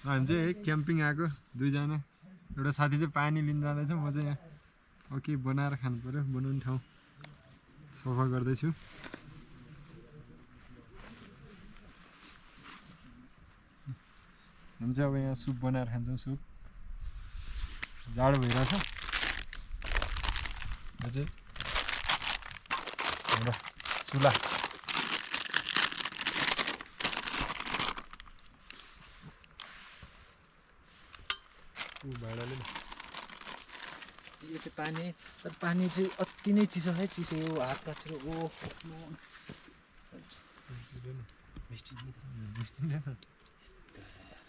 हामी चाहिँ क्याम्पिङ आएको दुईजना एउटा साथी चाहिँ पानी लिन जाँदैछ म चाहिँ यहाँ अब के बनाएर खानु पर्यो बनाउने ठाउँ सफा गर्दैछु हामी चाहिँ अब यहाँ सुप बनाएर खान्छौँ सुप जाडो भइरहेछ यो चाहिँ हाम्रो चुला भाँडाले यो चाहिँ पानी तर पानी चाहिँ अति नै चिसो है चिसो यो हात काटेर ओ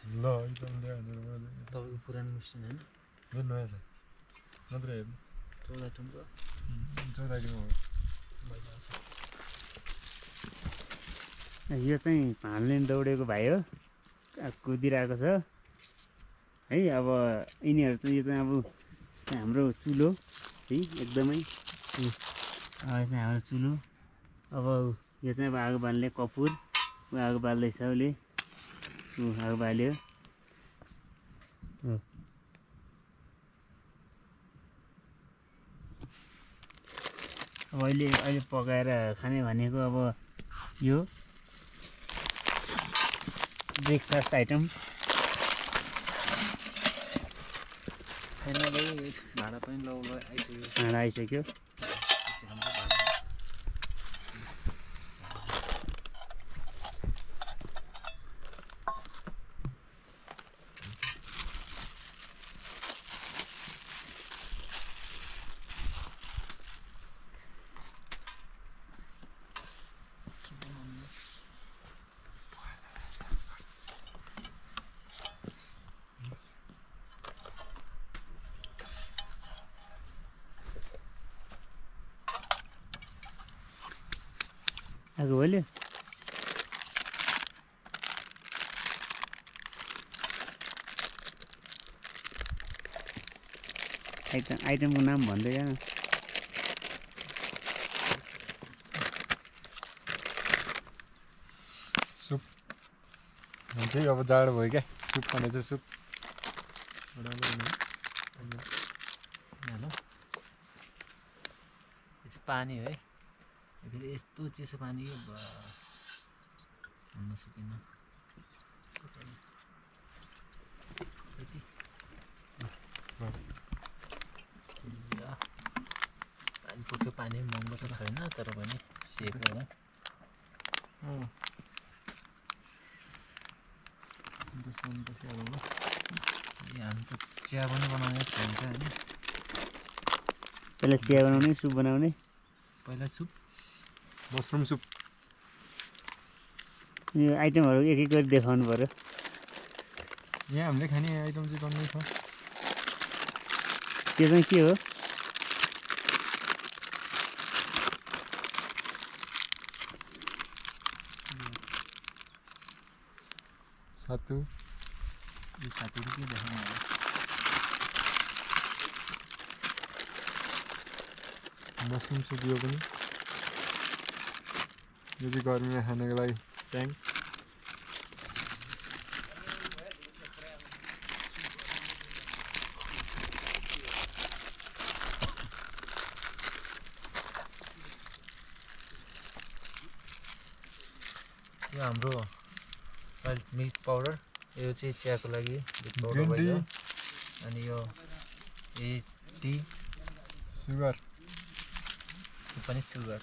ल एकदम तपाईँको पुरानो मिस्टिन होइन यो नयाँ छ मात्रै हेर्नु 14 टुनको 14 किलो यो चाहिँ भालले दौडेको भाइ हो कुदिरहेको छ है अब यिनीहरू चाहिँ यो चाहिँ अब हाम्रो चुलो है एकदमै चाहिँ हाम्रो चुलो अब यो चाहिँ अब आगो बाल्ने कपुर आगो बाल्दैछ उसले आगो बाल्यो अब अहिले पकाएर खाने भनेको अब यो ब्रेकफास्ट आइटम भाँडा पनि भाँडा आइसक्यो आगो बोल्यो आइटमको नाम भन्दै जानु सुप हामी चाहिँ अब जाडो भयो क्या सुप खाने चाहिँ सुप हेलो यो चाहिँ पानी है फेरि यस्तो चिसो पानी भन्न सकिन्न पानी पुग्यो पानी महँगो त छैन तर पनि सेफ होइन हामी त चिया पनि बनाउने खान्छ होइन पहिला चिया बनाउने सुप बनाउने पहिला सुप मसरुम सुप यो आइटमहरू एक एक गरी देखाउनु पर्यो यहाँ हामीले खाने आइटम चाहिँ टन्नै छ त्यो चाहिँ के हो सातु यो साथीले के देखाउनु होला मसरुम सुप यो पनि यो चाहिँ गर्मीमा खानको लागि ट्याङ यो हाम्रो मिल्क पाउडर यो चाहिँ चियाको लागि पाउडर ग्रिन टी भयो अनि यो टी सुगर यो पनि सुगर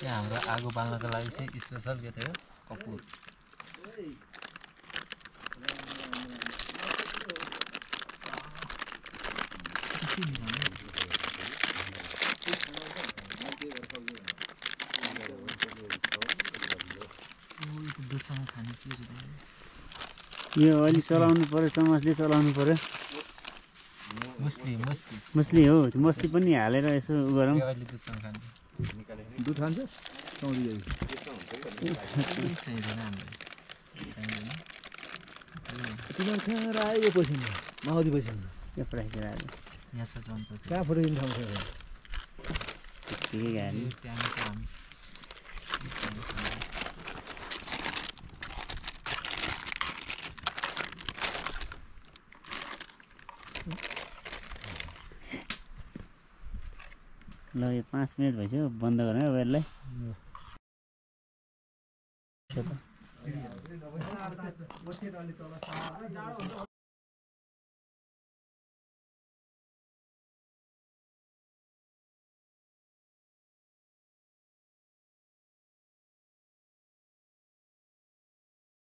हाम्रो आगो बाल्नको लागि चाहिँ स्पेसल के थियो कपुर यो अलि चलाउनु पर्यो चमचले चलाउनु पर्यो मुस्ली हो मस्ती पनि हालेर यसो उ गरौँ दुध खान्छ माओवादी पैसा यो प्राइस आज यहाँ छ चम्चा कहाँ फुटिदिनु ठाउँ छ ठिकै गाडी ट्याङ्क हामी ल यो 5 मिनट भइसक्यो बन्द गरौँ है अब यसलाई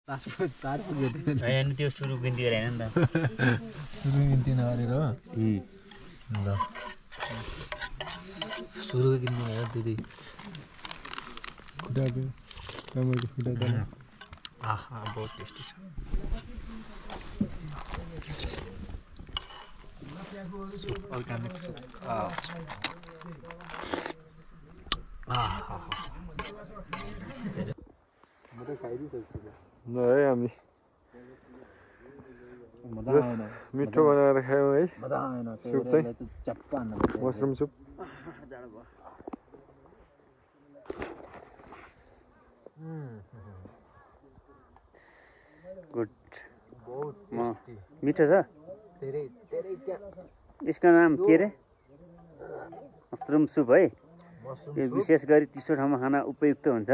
चार पुग्यो होइन त्यो सुरु बिन्ती गरे होइन नि त सुरु बिन्ती नगरेर हो ल सुरुको किन्नु भयो दिदी खुट्टाको राम्रो खुट्टा त आहा बहुत टेस्टी छ सुप अर्ग्यानिक सुप ल है हामी मिठो बनाएर खायौँ है सुप चाहिँ मसरुम सुप गुड बहुत मिठो छ धेरै धेरै यसको नाम के रे मसरुम सुप है यो विशेष गरी चिसो ठाउँमा खान उपयुक्त हुन्छ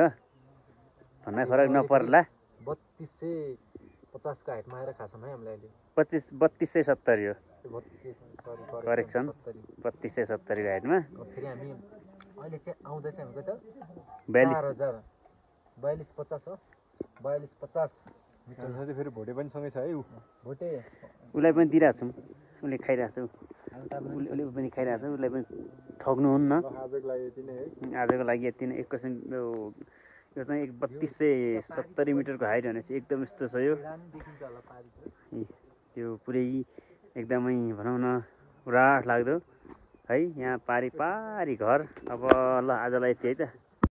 भन्दा फरक नपर्ला 3250 को हाइटमा आएर खाछौँ है हामीले अहिले 3270 हो 32 करेक्सन 3270 को हाइटमा फेरि हामी अहिले चाहिँ आउँदैछ हामीको त 4250 हो 4250 मिठो साथै फेरि भोटे पनि सँगै छ है ऊ भोटे उसलाई पनि दिइरहेको छौँ उसले खाइरहेको छ उसले पनि खाइरहेको छ उसलाई पनि ठग्नुहुन्न आजको लागि यति नै है आजको लागि यति नै एकैछिन यो चाहिँ 3270 मिटरको हाइट भनेपछि एकदम यस्तो छ यो यो पुरै एकदमै भनौँ न राठ लाग्दो है यहाँ पारी घर अब ल आजलाई यति है त